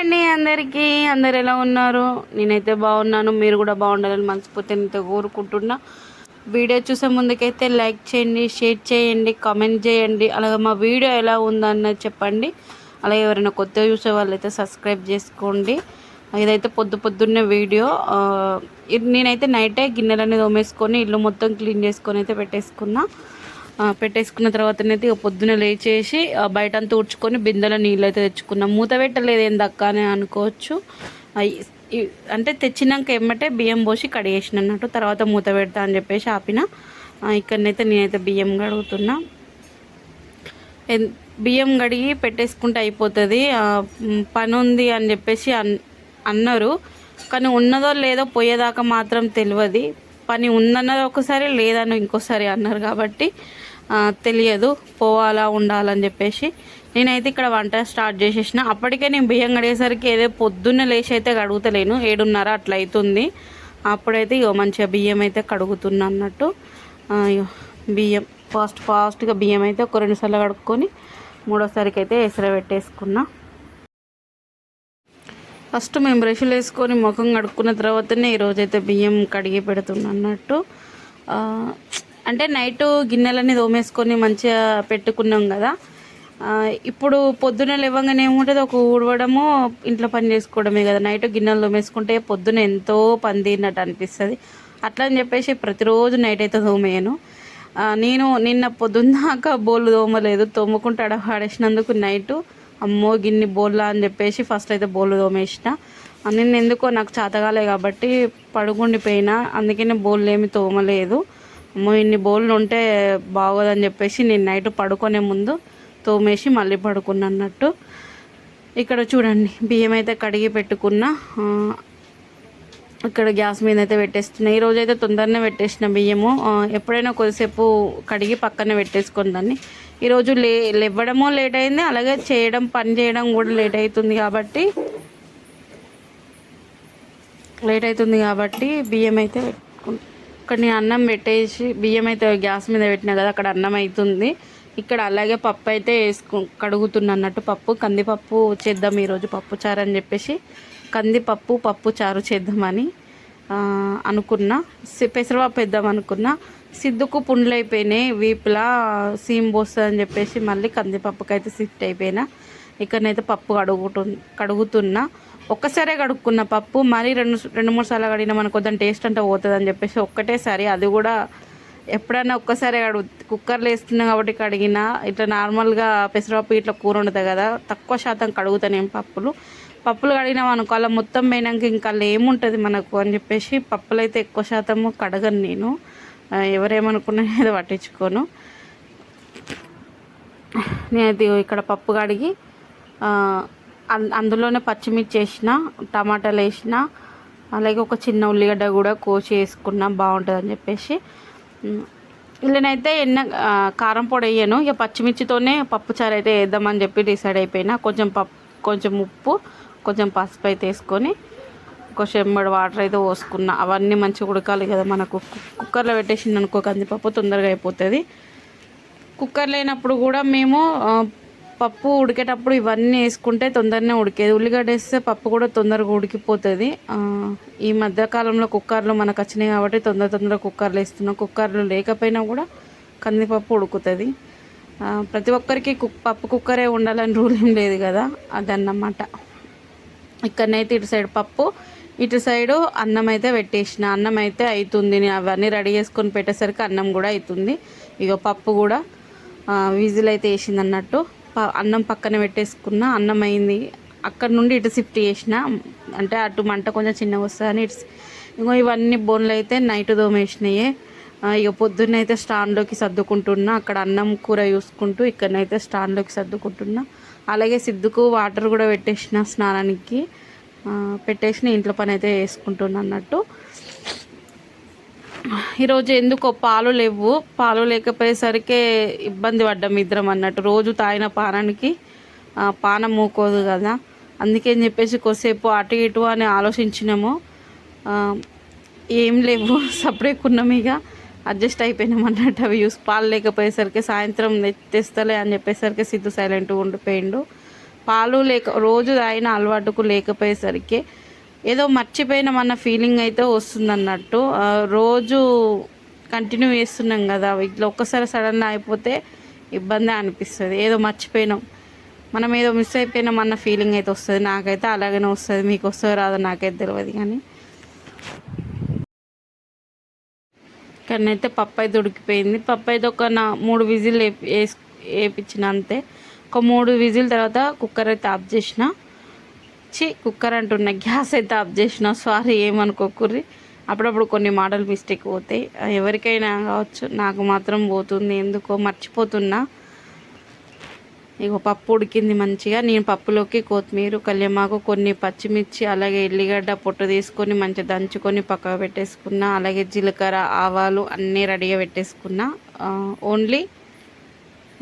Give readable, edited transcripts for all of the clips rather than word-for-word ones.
అండి అందరికీ. అందరు ఎలా ఉన్నారు? నేనైతే బాగున్నాను. మీరు కూడా బాగుండాలని మనస్ఫూర్తిగా నేనైతే కోరుకుంటున్నా. వీడియో చూసే ముందుకైతే లైక్ చేయండి, షేర్ చేయండి, కామెంట్ చేయండి. అలాగే మా వీడియో ఎలా ఉందన్నది చెప్పండి. అలాగే ఎవరైనా కొత్తగా చూసే వాళ్ళైతే సబ్స్క్రైబ్ చేసుకోండి. ఇదైతే పొద్దున్నే వీడియో. నేనైతే నైటే గిన్నెలన్నీ తోమేసుకొని ఇల్లు మొత్తం క్లీన్ చేసుకొని అయితే పెట్టేసుకున్న తర్వాతనైతే పొద్దున్న లేచేసి బయటంతా ఊడ్చుకొని బిందెల నీళ్ళు అయితే తెచ్చుకున్నాం. మూత పెట్టలేదు ఏందక్క అని అనుకోవచ్చు. అంటే తెచ్చినాక ఏమంటే బియ్యం పోసి కడిగేసిన అన్నట్టు, తర్వాత మూత పెడతా అని చెప్పేసి ఆపిన. ఇక్కడనైతే నేనైతే బియ్యం కడుగుతున్నా. బియ్యం కడిగి పెట్టేసుకుంటే అయిపోతుంది. పని ఉంది అని చెప్పేసి అన్నారు, కానీ ఉన్నదో లేదో పోయేదాకా మాత్రం తెలియదు. పని ఉందన్నది ఒకసారి, లేదని ఇంకోసారి అన్నారు కాబట్టి తెలియదు పోవాలా ఉండాలని చెప్పేసి. నేనైతే ఇక్కడ వంట స్టార్ట్ చేసేసిన. అప్పటికే నేను బియ్యం కడిగేసరికి ఏదో పొద్దున్నే లేచి అయితే కడుగుతలేను, 7:30 అట్లా అవుతుంది. అప్పుడైతే మంచిగా బియ్యం అయితే కడుగుతున్నా అన్నట్టు. బియ్యం ఫాస్ట్గా బియ్యం అయితే ఒక 2 సార్లు కడుక్కొని మూడోసారికి అయితే ఎసర పెట్టేసుకున్నా. ఫస్ట్ మేము బ్రష్లు వేసుకొని ముఖం కడుక్కున్న తర్వాతనే ఈరోజైతే బియ్యం కడిగి పెడుతున్నా అన్నట్టు. అంటే నైటు గిన్నెలన్నీ తోమేసుకొని మంచిగా పెట్టుకున్నాం కదా. ఇప్పుడు పొద్దున్న లేవగానే ఏముంటుంది, ఒక ఊడవడము ఇంట్లో పని చేసుకోవడమే కదా. నైట్ గిన్నెలు తోమేసుకుంటే పొద్దున ఎంతో పని తీరినట్టు అనిపిస్తుంది. అట్లా అని చెప్పేసి ప్రతిరోజు నైట్ అయితే తోమేయను. నేను నిన్న పొద్దున్నాక బోళ్ళు తోమలేదు, తోముకుంటే ఆడేసినందుకు నైటు అమ్మో గిన్ని బోళ్ళ అని చెప్పేసి ఫస్ట్ అయితే బోళ్ళు తోమేసిన. నిన్న ఎందుకో నాకు చేతగాలే కాబట్టి పడుకుండిపోయినా, అందుకనే బోళ్ళు ఏమి తోమలేదు. అమ్మో ఇన్ని బోళ్ళు ఉంటే బాగోదని చెప్పేసి నేను నైట్ పడుకునే ముందు తోమేసి మళ్ళీ పడుకున్నా అన్నట్టు. ఇక్కడ చూడండి బియ్యం అయితే కడిగి పెట్టుకున్నా. ఇక్కడ గ్యాస్ మీద అయితే పెట్టేస్తున్నా. ఈరోజు అయితే తొందరనే పెట్టేసిన బియ్యము. ఎప్పుడైనా కొద్దిసేపు కడిగి పక్కనే పెట్టేసుకుని దాన్ని. ఈరోజు లేవడము లేట్ అయింది, అలాగే పని చేయడం కూడా లేట్ అవుతుంది కాబట్టి బియ్యం అయితే పెట్టుకుంటాం. ఇక్కడ నేను అన్నం పెట్టేసి బియ్యం అయితే గ్యాస్ మీద పెట్టినా కదా, అక్కడ అన్నం అవుతుంది. ఇక్కడ అలాగే పప్పు అయితే కడుగుతున్నా అన్నట్టు. కందిపప్పు చేద్దాం ఈరోజు, పప్పు చారు అని చెప్పేసి పప్పు చారు చేద్దామని అనుకున్నా. పెసరపప్పు వేద్దాం అనుకున్నా. సిద్దుకు పుండ్లు అయిపోయినాయి, వీపులా సీమ్ పోస్తుంది అని చెప్పేసి మళ్ళీ కందిపప్పుకి అయితే షిఫ్ట్ అయిపోయినా. ఇక్కడనైతే పప్పు కడుగుతున్నా. ఒక్కసారే కడుక్కున్న పప్పు, మరీ 2-3 సార్లు కడిగినా మనకు కొంచెం టేస్ట్ అంటే పోతుంది అని చెప్పేసి ఒక్కటేసారి, అది కూడా ఎప్పుడైనా ఒక్కసారి కుక్కర్లో వేస్తున్నా కాబట్టి కడిగినా. ఇట్లా నార్మల్గా పెసరపప్పు ఇట్లా కూర వండుతుంది కదా, తక్కువ శాతం కడుగుతాను పప్పులు కడిగినాం అనుకో అలా మొత్తం పోయినాక ఇంకా అలా ఏముంటుంది మనకు అని చెప్పేసి పప్పులు అయితే ఎక్కువ శాతము కడగను నేను. ఎవరేమనుకున్నా ఏదో పట్టించుకోను. నేనైతే ఇక్కడ పప్పు కడిగి అందులోనే పచ్చిమిర్చి వేసిన, టమాటాలు వేసిన, అలాగే ఒక చిన్న ఉల్లిగడ్డ కూడా కోసి వేసుకున్నా బాగుంటుంది అని చెప్పేసి. ఇలానైతే కారం పొడి వేయను, ఇక పచ్చిమిర్చితోనే పప్పుచారు అయితే వేద్దామని చెప్పి డిసైడ్ అయిపోయినా. కొంచెం ఉప్పు, కొంచెం పసుపు అయితే వేసుకొని కొంచెం వాటర్ అయితే పోసుకున్నా. అవన్నీ మంచిగా ఉడకాలి కదా మనకు. కుక్కర్లో పెట్టేసింది అనుకో కందిపప్పు తొందరగా అయిపోతుంది. కుక్కర్ లేనప్పుడు కూడా మేము పప్పు ఉడికేటప్పుడు ఇవన్నీ వేసుకుంటే తొందరనే ఉడికేది. ఉల్లిగడ్డ వేస్తే పప్పు కూడా తొందరగా ఉడికిపోతుంది. ఈ మధ్యకాలంలో కుక్కర్లు మనకు వచ్చినాయి కాబట్టి తొందరగా కుక్కర్లు వేస్తున్నాం. కుక్కర్లు లేకపోయినా కూడా కందిపప్పు ఉడుకుతుంది. ప్రతి ఒక్కరికి పప్పు కుక్కరే ఉండాలని రూల్ ఏం లేదు కదా, అదన్నమాట. ఇక్కడనైతే ఇటు సైడ్ పప్పు, ఇటు సైడు అన్నం అయితే పెట్టేసిన. అన్నం అయితే అవుతుంది, నేను అవన్నీ రెడీ చేసుకొని పెట్టేసరికి అన్నం కూడా అవుతుంది. ఇక పప్పు కూడా విజిల్ అయితే వేసింది అన్నట్టు. అన్నం పక్కన పెట్టేసుకున్న, అన్నం అయింది. అక్కడ నుండి ఇటు షిఫ్ట్ చేసిన, అంటే అటు మంట కొంచెం చిన్నగా వస్తుందని ఇంకో ఇవన్నీ బోన్లు అయితే నైట్ తోమేసినాయే. ఇక పొద్దున్న అయితే స్టాండ్లోకి సర్దుకుంటున్నా. అక్కడ అన్నం కూర చూసుకుంటూ ఇక్కడనైతే స్టాండ్లోకి సర్దుకుంటున్నా. అలాగే సిద్దుకు వాటర్ కూడా పెట్టేసిన, స్నానానికి పెట్టేసిన, ఇంట్లో పని అయితే వేసుకుంటున్నా అన్నట్టు. ఈరోజు ఎందుకో పాలు లేకపోయేసరికి ఇబ్బంది పడ్డాం ఇద్దరం అన్నట్టు. రోజు తాగిన పానం మూకోదు కదా, అందుకని చెప్పేసి కొద్దిసేపు అటు ఇటు అని ఆలోచించినాము. ఏం లేవు, సపరేట్ ఉన్నాము, ఇక అడ్జస్ట్ అయిపోయినాం అన్నట్టు. అవి పాలు లేకపోయేసరికి సాయంత్రం తెస్తలే అని చెప్పేసరికి సిద్ధు సైలెంట్గా ఉండిపోయిండు. పాలు లేక రోజు తాగిన అలవాటుకు లేకపోయేసరికి ఏదో మర్చిపోయినామన్న ఫీలింగ్ అయితే వస్తుందన్నట్టు. రోజు కంటిన్యూ చేస్తున్నాం కదా, ఇట్లా ఒక్కసారి సడన్గా అయిపోతే ఇబ్బంది అనిపిస్తుంది. ఏదో మర్చిపోయినాం, మనం ఏదో మిస్ అయిపోయినాం అన్న ఫీలింగ్ అయితే వస్తుంది. నాకైతే అలాగనే వస్తుంది, మీకు వస్తుందో రాదో నాకైతే తెలియదు. కానీ ఇక్కడనైతే పప్పు అయితే ఉడికిపోయింది. పప్పు అయితే ఒక 3 విజిల్ వేపించిన అంతే. ఒక 3 విజిల్ తర్వాత కుక్కర్ అయితే ఆఫ్ చేసిన. కుక్కర్ అంటున్నా, గ్యాస్ అయితే ఆఫ్ చేసిన. సారీ, ఏమనుకోకుర్రి. అప్పుడప్పుడు కొన్ని మాటలు మిస్టేక్ పోతాయి, ఎవరికైనా కావచ్చు, నాకు మాత్రం పోతుంది, ఎందుకో మర్చిపోతున్నా. ఇక పప్పు ఉడికింది మంచిగా. నేను పప్పులోకి కొత్తిమీర, కళ్యామాకు, కొన్ని పచ్చిమిర్చి, అలాగే ఎల్లిగడ్డ పొట్టు తీసుకొని మంచిగా దంచుకొని పక్కకు పెట్టేసుకున్నా. అలాగే జీలకర్ర, ఆవాలు అన్నీ రెడీగా పెట్టేసుకున్నా. ఓన్లీ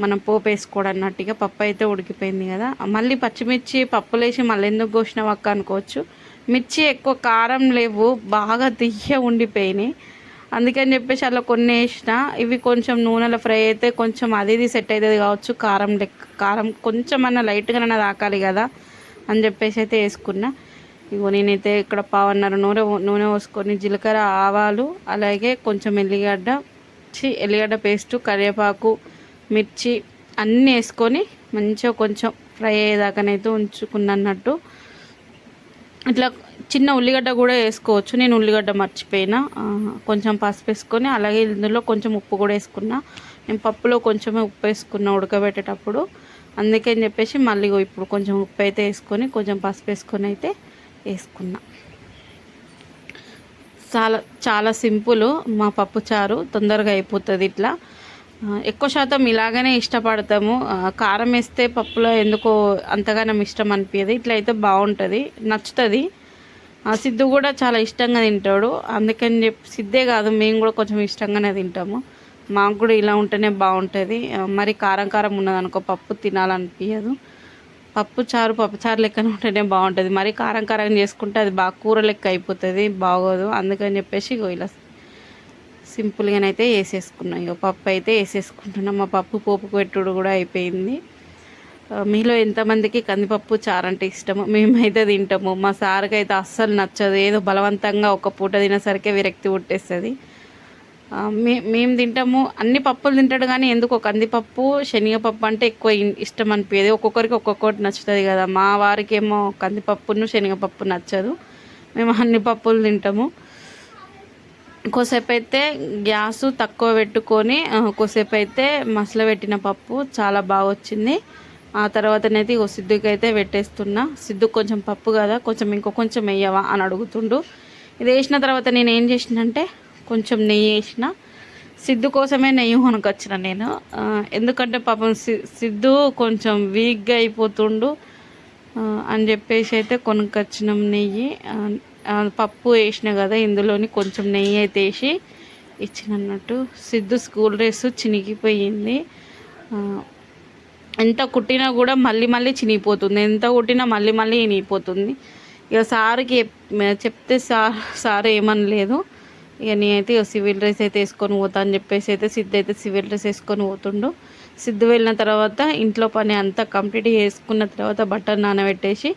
మనం పోపు వేసుకోవడం అన్నట్టుగా. పప్పు అయితే ఉడికిపోయింది కదా. మళ్ళీ పచ్చిమిర్చి పప్పులేసి మళ్ళీ ఎందుకు కోసినావు అక్క అనుకోవచ్చు. మిర్చి ఎక్కువ కారం లేవు, బాగా తియ్య ఉండిపోయినాయి. అందుకని చెప్పేసి అలా కొన్ని వేసిన. ఇవి కొంచెం నూనెలో ఫ్రై అయితే కొంచెం అది సెట్ అవుతుంది కావచ్చు. కారం కొంచెం అన్న లైట్గా తాకాలి కదా అని చెప్పేసి అయితే వేసుకున్నా. ఇగో నేనైతే ఇక్కడ 1/2 నూనె పోసుకొని జీలకర్ర, ఆవాలు, అలాగే కొంచెం ఎల్లిగడ్డ పేస్టు, కరివేపాకు, మిర్చి అన్నీ వేసుకొని మంచిగా కొంచెం ఫ్రై అయ్యేదాకానైతే ఉంచుకున్నట్టు. ఇట్లా చిన్న ఉల్లిగడ్డ కూడా వేసుకోవచ్చు. నేను ఉల్లిగడ్డ మర్చిపోయినా. కొంచెం పసుపు వేసుకొని, అలాగే ఇందులో కొంచెం ఉప్పు కూడా వేసుకున్నా. నేను పప్పులో కొంచెమే ఉప్పు వేసుకున్నా ఉడకబెట్టేటప్పుడు, అందుకని చెప్పేసి మళ్ళీ ఇప్పుడు కొంచెం ఉప్పు అయితే వేసుకొని కొంచెం పసుపు వేసుకొని అయితే వేసుకున్నా. చాలా సింపుల్ మా పప్పు చారు, తొందరగా అయిపోతుంది. ఇట్లా ఎక్కువ శాతం ఇలాగనే ఇష్టపడతాము. కారం వేస్తే పప్పులో ఎందుకో అంతగానం ఇష్టం అనిపించదు. ఇట్లా అయితే బాగుంటుంది, నచ్చుతుంది. సిద్ధు కూడా చాలా ఇష్టంగా తింటాడు. అందుకని చెప్పి సిద్ధే కాదు, మేము కూడా కొంచెం ఇష్టంగానే తింటాము. మాకు కూడా ఇలా ఉంటేనే బాగుంటుంది. మరి కారం కారం ఉన్నదనుకో పప్పు తినాలనిపించదు. పప్పుచారు లెక్కన ఉంటేనే బాగుంటుంది. మరి కారం కారం చేసుకుంటే అది బాగా కూర లెక్క అయిపోతుంది, బాగోదు. అందుకని చెప్పేసి ఇలా సింపుల్గానైతే వేసేసుకున్నాం. ఇక పప్పు అయితే వేసేసుకుంటున్నాం. మా పప్పు పోపు పెట్టుడు కూడా అయిపోయింది. మీలో ఎంతమందికి కందిపప్పు చారు అంటే ఇష్టము? మేమైతే తింటాము. మా సార్కి అయితే అస్సలు నచ్చదు, ఏదో బలవంతంగా ఒక పూట తినేసరికి విరక్తి పుట్టేస్తుంది. మేము తింటాము, అన్ని పప్పులు తింటాడు, కానీ ఎందుకో కందిపప్పు, శనగపప్పు అంటే ఎక్కువ ఇష్టం అనిపించేది. ఒక్కొక్కరికి ఒక్కొక్కటి నచ్చుతుంది కదా. మా వారికి ఏమో కందిపప్పును శనగపప్పు నచ్చదు. మేము అన్ని పప్పులు తింటాము. కొద్దిసేపు అయితే గ్యాసు తక్కువ పెట్టుకొని కొద్దిసేపు అయితే మసల పెట్టిన పప్పు చాలా బాగా వచ్చింది. ఆ తర్వాతనైతే సిద్ధుకి అయితే పెట్టేస్తున్నా. సిద్ధు కొంచెం పప్పు కదా, కొంచెం వేయవా అని అడుగుతుండు. ఇది వేసిన తర్వాత నేను ఏం చేసినంటే కొంచెం నెయ్యి వేసిన. సిద్ధు కోసమే నెయ్యి కొనుకొచ్చిన నేను. ఎందుకంటే పాపం సిద్ధు కొంచెం వీక్గా అయిపోతుండు అని చెప్పేసి అయితే కొనుక్కొచ్చినాం నెయ్యి. పప్పు వేసిన కదా, ఇందులోని కొంచెం నెయ్యి అయితే వేసి ఇచ్చినట్టు. సిద్ధు స్కూల్ డ్రెస్ చినిగిపోయింది. ఎంత కుట్టినా కూడా మళ్ళీ చినిగిపోతుంది, ఎంత కుట్టినా మళ్ళీ ఇనిగిపోతుంది. ఇక సార్కి చెప్తే సార్ ఏమనలేదు. ఇక నేనైతే సివిల్ డ్రెస్ అయితే వేసుకొని పోతా అని చెప్పేసి అయితే సిద్ధు అయితే సివిల్ డ్రెస్ వేసుకొని పోతుండు. సిద్ధు వెళ్ళిన తర్వాత ఇంట్లో పని అంతా కంప్లీట్ చేసుకున్న తర్వాత బట్టలు నానబెట్టేసి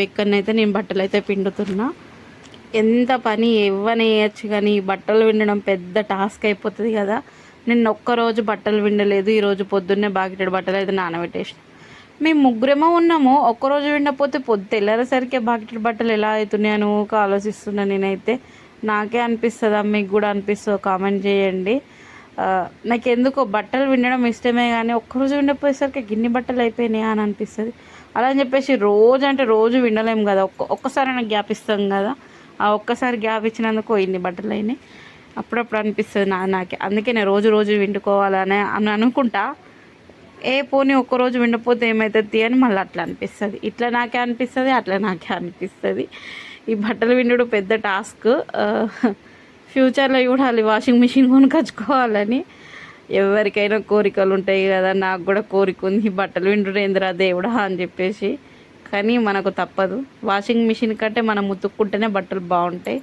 ఇక్కడనైతే నేను బట్టలు అయితే పిండుతున్నా. ఎంత పని ఇవ్వని వేయచ్చు, కానీ ఈ బట్టలు పిండడం పెద్ద టాస్క్ అయిపోతుంది కదా. నిన్న ఒక్కరోజు బట్టలు పిండలేదు, ఈరోజు పొద్దున్నే బాకెటెడ్ బట్టలు అయితే నానబెట్టేసిన. మేము ముగ్గురేమో ఉన్నాము, ఒక్కరోజు విండపోతే తెల్లారేసరికి బాకెటెడ్ బట్టలు ఎలా అవుతున్నాయని ఊక ఆలోచిస్తున్నా. నేనైతే నాకే అనిపిస్తుందా, మీకు కూడా అనిపిస్తుందో కామెంట్ చేయండి. నాకు ఎందుకో బట్టలు వినడం ఇష్టమే, కానీ ఒక్కరోజు విండపోయేసరికి గిన్ని బట్టలు అయిపోయినాయా అని అనిపిస్తుంది. అలా అని చెప్పేసి రోజు వినలేము కదా, ఒక్కసారైనా గ్యాప్ ఇస్తాం కదా. ఆ ఒక్కసారి గ్యాప్ ఇచ్చినందుకు ఇన్ని బట్టలు అయినాయి. అప్పుడప్పుడు అనిపిస్తుంది నాకే. అందుకే నేను రోజు విండుకోవాలని అనుకుంటా. పోనీ ఒక్కరోజు విండిపోతే ఏమవుతుంది అని మళ్ళీ అట్లా అనిపిస్తుంది. ఇట్లా నాకే అనిపిస్తుంది, అట్లా నాకే అనిపిస్తుంది. ఈ బట్టలు విండు పెద్ద టాస్క్. ఫ్యూచర్లో చూడాలి వాషింగ్ మిషన్ కొనుకొచ్చుకోవాలని. ఎవరికైనా కోరికలు ఉంటాయి కదా, నాకు కూడా కోరిక ఉంది బట్టలు విండు ఏందిరా దేవుడా అని చెప్పేసి. కానీ మనకు తప్పదు. వాషింగ్ మిషన్ కంటే మనం ఉతుక్కుంటేనే బట్టలు బాగుంటాయి.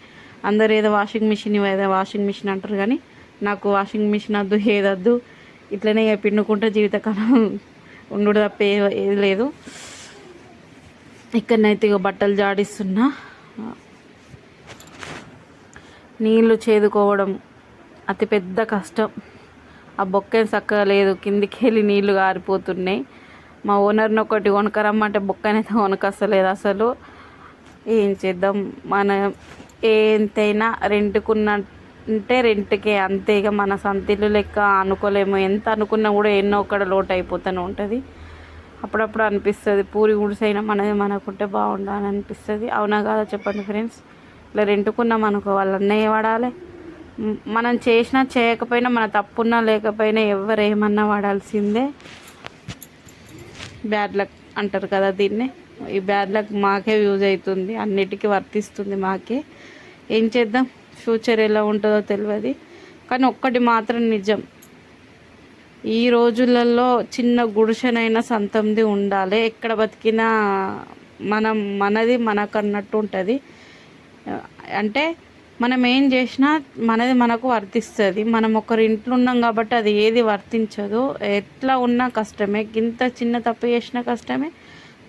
అందరు ఏదో వాషింగ్ మిషన్ అంటారు, కానీ నాకు వాషింగ్ మిషన్ వద్దు, ఏదొద్దు. ఇట్లనే పిండుకుంటే జీవితకాలం ఉండు తప్ప ఏది లేదు. ఇక్కడనైతే ఇక బట్టలు జాడిస్తున్నా. నీళ్ళు చేదుకోవడం అతి పెద్ద కష్టం. ఆ బొక్కేం చక్కగా లేదు, కిందికి వెళ్ళి నీళ్లు గారిపోతున్నాయి. మా ఓనర్ని ఒకటి వనకరమ్మంటే బొక్కనైతే వనకస్తలేదు అసలు. ఏం చేద్దాం, మన ఎంతైనా రెంట్కున్నంటే రెంట్కే అంతే. ఇక మన సంతిల్లు లెక్క అనుకోలేము. ఎంత అనుకున్నా కూడా ఎన్నో ఒక్కడ లోటు అయిపోతూనే ఉంటుంది. అప్పుడప్పుడు అనిపిస్తుంది పూరి గుడిసైనా మనది మనకుంటే బాగుండాలని అనిపిస్తుంది. అవునా కాదా చెప్పండి ఫ్రెండ్స్? ఇలా రెంట్కున్నాం అనుకో, వాళ్ళు అన్నయ్య పడాలి. మనం చేసినా చేయకపోయినా, మన తప్పున్నా లేకపోయినా ఎవరు ఏమన్నా వాడాల్సిందే. బ్యాడ్ లక్ అంటారు కదా దీన్ని. ఈ బ్యాడ్ లక్ మాకే యూజ్ అవుతుంది, అన్నిటికీ వర్తిస్తుంది మాకే. ఏం చేద్దాం, ఫ్యూచర్ ఎలా ఉంటుందో తెలియదు. కానీ ఒక్కటి మాత్రం నిజం, ఈ రోజులలో చిన్న గుడిసెనైనా సొంతంది ఉండాలి. ఎక్కడ బతికినా మనది మనకన్నట్టు ఉంటుంది. అంటే మనం ఏం చేసినా మనది మనకు వర్తిస్తుంది. మనం ఒకరి ఇంట్లో ఉన్నాం కాబట్టి అది ఏది వర్తించదు. ఎట్లా ఉన్నా కష్టమే. ఇంత చిన్న తప్పు చేసినా కష్టమే,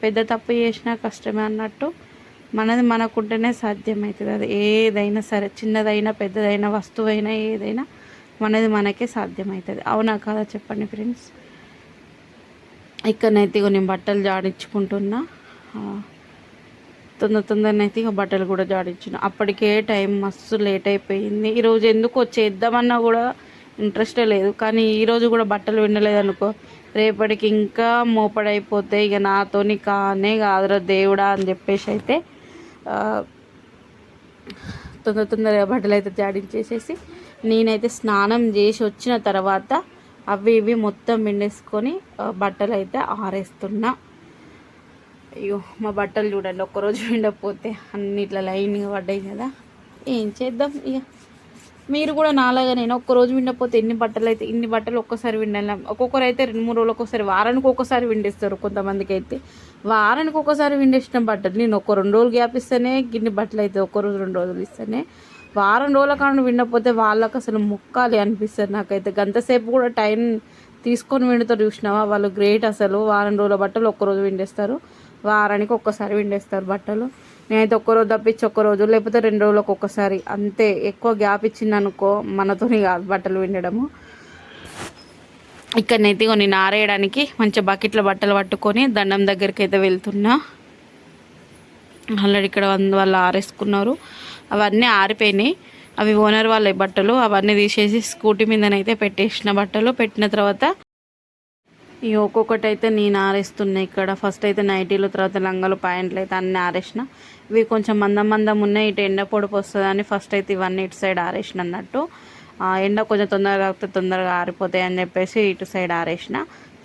పెద్ద తప్పు చేసినా కష్టమే అన్నట్టు మనది మనకుంటేనే సాధ్యమవుతుంది. అది ఏదైనా సరే, చిన్నదైనా పెద్దదైనా వస్తువైనా ఏదైనా మనది మనకే సాధ్యమవుతుంది. అవునా కాదా చెప్పండి ఫ్రెండ్స్? ఇక్కడనైతే ఇక నేను బట్టలు జాడించుకుంటున్నా. తొందరనైతే ఇక బట్టలు కూడా జాడించిన. అప్పటికే టైం మస్తు లేట్ అయిపోయింది. ఈరోజు ఎందుకో చేద్దామన్నా కూడా ఇంట్రెస్టే లేదు. కానీ ఈరోజు కూడా బట్టలు వినలేదనుకో, రేపటికి ఇంకా మోపడైపోతే ఇక నాతోని కాదురా దేవుడా అని చెప్పేసి అయితే తొందరగా బట్టలు అయితే జాడించేసేసి నేనైతే స్నానం చేసి వచ్చిన తర్వాత అవి ఇవి మొత్తం పిండేసుకొని బట్టలు అయితే ఆరేస్తున్నా. అయ్యో మా బట్టలు చూడండి, ఒక్కరోజు విండకపోతే అన్ని ఇట్లా లైన్గా పడ్డాయి కదా. ఏం చేద్దాం ఇక. మీరు కూడా నాలాగా నేను ఒక్కరోజు విండకపోతే ఇన్ని బట్టలు ఒక్కసారి విండాలి. ఒక్కొక్కరు అయితే 2-3 రోజులకు ఒకసారి, వారానికి ఒక్కసారి విండేస్తారు. కొంతమందికి అయితే వారానికి ఒక్కసారి విండేసిన బట్టలు నేను 1-2 రోజులు గ్యాప్ ఇస్తేనే గిన్ని బట్టలు అయితే, 1 రోజు 2 రోజులు ఇస్తేనే. వారం రోజుల కాడ విండకపోతే వాళ్ళకి అసలు ముక్కాలి అనిపిస్తుంది నాకైతే. గంటసేపు కూడా టైం తీసుకొని విండుతారు చూసినావా, వాళ్ళు గ్రేట్ అసలు. వారం రోజుల బట్టలు ఒక్కరోజు విండేస్తారు, వారానికి ఒక్కసారి విండేస్తారు బట్టలు. నేనైతే ఒక్కరోజు తప్పించి ఒక్కరోజు, లేకపోతే 2 రోజులకు ఒక్కసారి అంతే. ఎక్కువ గ్యాప్ ఇచ్చింది అనుకో మనతోని కాదు బట్టలు విండడము. ఇక్కడనైతే నేను ఆరేయడానికి మంచి బకెట్లో బట్టలు పట్టుకొని దండం దగ్గరికి అయితే వెళ్తున్నా. ఆల్రెడీ ఇక్కడ వాళ్ళు ఆరేసుకున్నారు, అవన్నీ ఆరిపోయినాయి. అవి ఓనర్ వాళ్ళ బట్టలు, అవన్నీ తీసేసి స్కూటీ మీదనైతే పెట్టేసిన బట్టలు. పెట్టిన తర్వాత ఈ ఒక్కొక్కటి అయితే నేను ఆరేస్తున్నాయి. ఇక్కడ ఫస్ట్ అయితే నైటీలు, తర్వాత లంగాలు, ప్యాంట్లు అయితే అన్నీ ఆరేసిన. ఇవి కొంచెం మందం ఉన్నాయి, ఇటు ఎండ పొడుపు వస్తుందని ఫస్ట్ అయితే ఇవన్నీ ఇటు సైడ్ ఆరేసిన అన్నట్టు. ఎండ కొంచెం తొందరగా ఆగితే తొందరగా ఆరిపోతాయి అని చెప్పేసి ఇటు సైడ్ ఆరేసిన.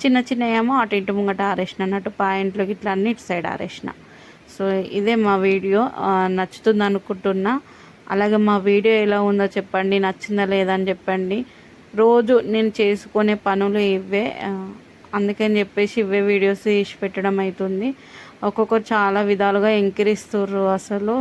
చిన్న ఏమో అటు ఇంటి ముంగట ఆరేసిన అన్నట్టు. ప్యాంట్లు ఇట్లా అన్నీ ఇటు సైడ్ ఆరేసిన. సో ఇదే మా వీడియో, నచ్చుతుంది అనుకుంటున్నా. అలాగే మా వీడియో ఎలా ఉందో చెప్పండి, నచ్చిందా లేదా అని చెప్పండి. రోజు నేను చేసుకునే పనులు ఇవే, అందుకని చెప్పేసి ఇవే వీడియోస్ తీసి పెట్టడం అవుతుంది. ఒక్కొక్కరు చాలా విధాలుగా ఎంకరిస్తుర్రు అసలు.